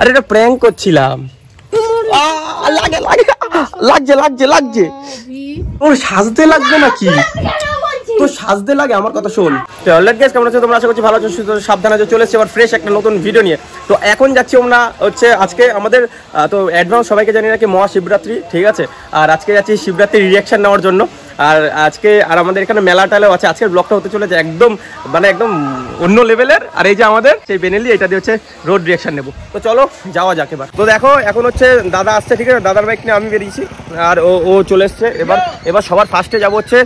আরে এটা প্র্যাঙ্ক করছিলাম। লাগে লাগে লাগছে লাগছে লাগছে। তোর সাজতে লাগবে নাকি? তোর সাজতে লাগে? আমার কথা শোন। তো অলরেডি গাইস কেমন আছো তোমরা? আশা করছি ভালো আছো, সুস্থ সাবধানে আছো। চলে এসেছি আবার ফ্রেশ একটা নতুন ভিডিও নিয়ে। তো এখন যাচ্ছি আমরা হচ্ছে আজকে আমাদের তো অ্যাডভান্স সবাইকে জানি নাকি মহাশিবরাত্রি, ঠিক আছে। আর আজকে যাচ্ছি শিবরাত্রির রিয়াকশন নেওয়ার জন্য। আর আজকে আর আমাদের এখানে মেলা টালেও আছে। আজকের ব্লগটা হতে চলেছে একদম মানে একদম অন্য লেভেলের। আর এই যে আমাদের সেই বেনেলি, এটা দিয়ে হচ্ছে রোড রিয়াকশন নেবো। তো চলো যাওয়া যাক এবার। তো দেখো এখন হচ্ছে দাদা আসছে, ঠিক আছে। দাদার বাইক নিয়ে আমি বেরিয়েছি আর ও চলে এসছে। এবার সবার ফার্স্টে যাবো হচ্ছে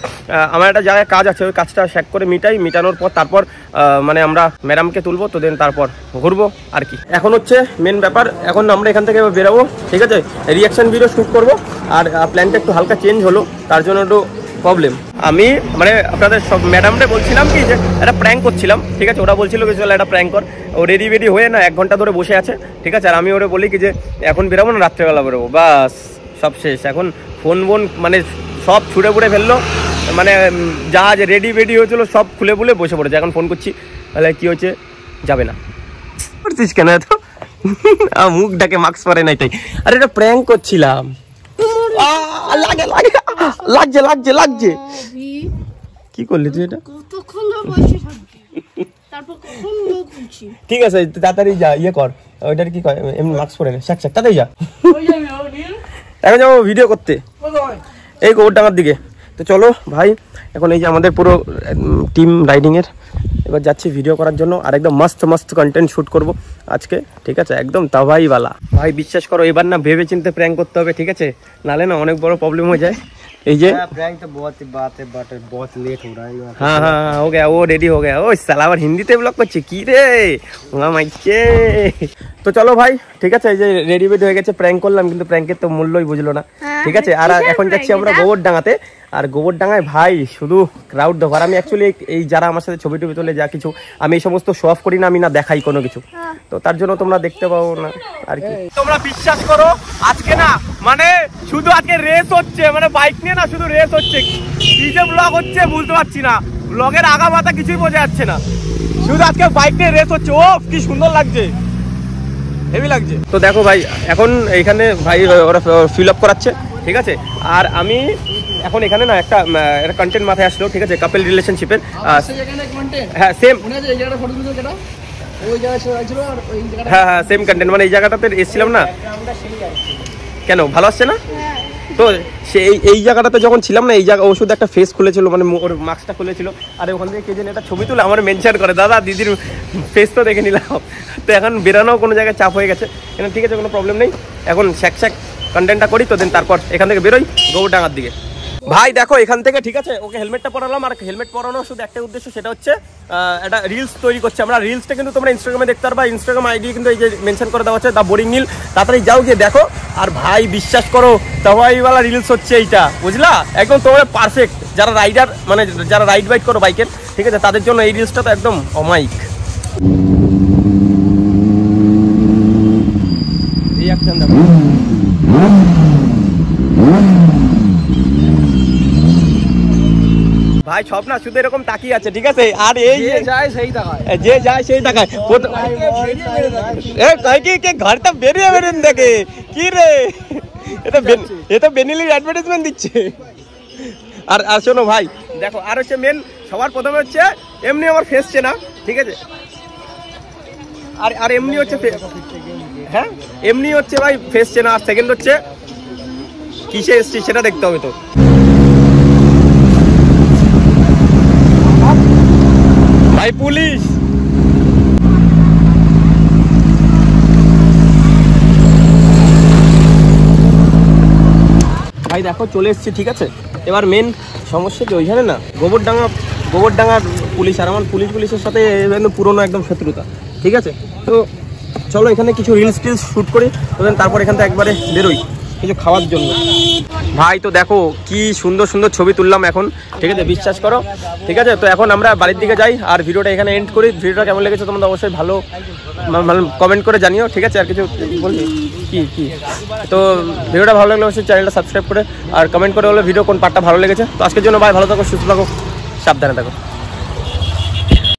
আমার একটা জায়গায় কাজ আছে, ওই কাজটা শেক করে মিটানোর পর তারপর মানে আমরা ম্যাডামকে তুলবো, তো দেন তারপর ঘুরবো আর কি। এখন হচ্ছে মেন ব্যাপার, এখন আমরা এখান থেকে বেরোবো, ঠিক আছে। রিয়াকশন ভিডিও শ্যুট করবো। আর প্ল্যানটা একটু হালকা চেঞ্জ হলো, তার জন্য একটু প্রবলেম। আমি মানে আপনাদের সব ম্যাডামরে বলছিলাম কি যে একটা প্র্যাঙ্ক করছিলাম, ঠিক আছে। ওরা বলছিল কি চল একটা প্র্যাঙ্ক কর। ও রেডি হয়ে না 1 ঘন্টা ধরে বসে আছে, ঠিক আছে। আর আমি ওরা বলি কি যে এখন বেরোবো না, রাত্রেবেলা বেরোবো, বাস সব শেষ। এখন ফোন মানে সব ছুঁড়ে ফেললো, মানে যা যে রেডি হয়েছিল সব খুলে বসে পড়েছে। এখন ফোন করছি, তাহলে কি হচ্ছে, যাবে না। করছিস কেন এত? মুখ ডাকে মাস্ক পরে নাই তাই। আরে এটা প্র্যাঙ্ক করছিলাম। লাগে লাগে লাগছে লাগছে লাগছে। কি করলি তুই এটা? ঠিক আছে তাড়াতাড়ি যা, ইয়ে কর। ওইটার কি কয় এমনি মাস্ক পরে না, শাক তাড়াতাড়ি যা। এখন যাবো ভিডিও করতে এই গোবরডাঙ্গার দিকে। তো চলো ভাই, এখন এই যে আমাদের পুরো টিম রাইডিং এর এবার যাচ্ছি ভিডিও করার জন্য। আর একদম মস্ত কন্টেন্ট শুট করব আজকে, ঠিক আছে। একদম তাওয়াইওয়ালা। ভাই বিশ্বাস করো, এবার না ভেবে চিন্তে প্র্যাঙ্ক করতে হবে, ঠিক আছে। নালে না অনেক বড় প্রবলেম হয়ে যায়। এই যে प्रैंक तो बहुत ही बात है बट बहुत लेट हो रहा है। हाँ हो गया, वो रेडी हो गया। ओ साला আবার হিন্দিতে ব্লগ করছে কি রে মাইকে। তো চলো ভাই, ঠিক আছে। এই যে রেডি হয়ে গেছে, প্র্যাঙ্ক করলাম কিন্তু প্র্যাঙ্কের তো মূল্যই বুঝলো না, ঠিক আছে। আর এখন যাচ্ছি আমরা গোবরডাঙ্গাতে। আর গোবরডাঙ্গায় ভাই শুধু ক্রাউড দেখো। আর আমি অ্যাকচুয়ালি এই যারা আমার সাথে ছবি তোলে যা কিছু, আমি এই সমস্ত শো অফ করি না, আমি না দেখাই কোনো কিছু। তো তার জন্য তোমরা দেখতে পাও না আর কি। তোমরা বিশ্বাস করো আজকে না মানে শুধু আজকে রেস হচ্ছে, মানে বাইক নিয়ে না শুধু রেস হচ্ছে। কি যে ব্লগ হচ্ছে বুঝতে পারছি না, ব্লগের আগা মাথা কিছুই বোঝা যাচ্ছে না। শুধু আজকে বাইক নিয়ে রেস হচ্ছে। ও কি সুন্দর লাগছে, হেভি লাগছে। তো দেখো ভাই, এখন এইখানে ভাই ওরা ফিল আপ করাচ্ছে, ঠিক আছে। আর আমি এখন এখানে না একটা কন্টেন্ট মাথায় আসলো, ঠিক আছে, কাপল রিলেশনশিপের। হ্যাঁ সেম, হ্যাঁ সেম কন্টেন্ট, মানে এই জায়গাটাতে এসেছিলাম না কেন, ভালো আসছে না? তো এই জায়গাটাতে যখন ছিলাম না, এই জায়গা ওষুধ একটা ফেস খুলেছিল, মানে ওর মাস্কটা খুলেছিল। আর ওখান থেকে কে যেন একটা ছবি তুলে আমার মেনশন করে, দাদা দিদির ফেস তো দেখে নিলাম। তো এখন বেরানোও কোনো জায়গায় চাপ হয়ে গেছে, এখানে ঠিক আছে কোনো প্রবলেম নেই। এখন শ্যাক কন্টেন্টটা করি, তো দেন তারপর এখান থেকে বেরোই গোবরডাঙ্গার দিকে। ভাই দেখো এখান থেকে, ঠিক আছে, ওকে হেলমেটটা পরালাম। আর হেলমেট পরানোর শুধু একটা উদ্দেশ্য, সেটা হচ্ছে একটা রিলস তৈরি করছে আমরা। রিলসটা কিন্তু তোমরা ইনস্টাগ্রামে দেখতে পারবা, ইনস্টাগ্রাম আইডি কিন্তু এই যে মেনশন করে দেওয়া হচ্ছে, দ্য বোরিং নীল। তাড়াতাড়ি যাও গিয়ে দেখো। আর ভাই বিশ্বাস করো তাওয়াইওয়ালা রিলস হচ্ছে এইটা, বুঝলা, একদম তোমরা পারফেক্ট। যারা রাইডার মানে যারা রাইড বাইক করো বাইকের, ঠিক আছে, তাদের জন্য এই রিলসটা তো একদম অমাইক। রিঅ্যাকশন দেখো ভাই, সব না শুধু এরকম তাকিয়ে আছে, ঠিক আছে। আর এই যে যায় সেই তাকায় ঘর তো বেরিয়ে দেখে কি রে, এটা বেনিলির অ্যাডভার্টাইজমেন্ট দিচ্ছে। আর শোনো ভাই দেখো, আর হচ্ছে মেন সবার প্রথমে হচ্ছে এমনি আমার ফেস চেনা, ঠিক আছে। আর এমনি হচ্ছে হ্যাঁ এমনি হচ্ছে ভাই ফেস চেনা। আর সেকেন্ড হচ্ছে কিসে এসছি সেটা দেখতে হবে। তো ভাই পুলিশ, ভাই দেখো চলে এসছি, ঠিক আছে। এবার মেন সমস্যা কি, ওইখানে না গোবরডাঙ্গার পুলিশ আর আমার পুলিশের সাথে পুরোনো একদম শত্রুতা, ঠিক আছে। তো চলো এখানে কিছু রিলস শ্যুট করি, তারপর এখান থেকে একবারে বেরোই কিছু খাওয়ার জন্য। ভাই তো দেখো কি সুন্দর ছবি তুললাম এখন, ঠিক আছে, বিশ্বাস করো, ঠিক আছে। তো এখন আমরা বাড়ির দিকে যাই আর ভিডিওটা এখানে এন্ড করি। ভিডিওটা কেমন লেগেছে তোমরা অবশ্যই ভালো কমেন্ট করে জানিও, ঠিক আছে। আর কিছু বলবি কি তো ভিডিওটা ভালো লাগলে অবশ্যই চ্যানেলটা সাবস্ক্রাইব করে আর কমেন্ট করে বলো ভিডিও কোন পার্টটা ভালো লেগেছে। তো আজকের জন্য ভাই ভালো থাকো, সুস্থ থাকো, সাবধানে থাকো।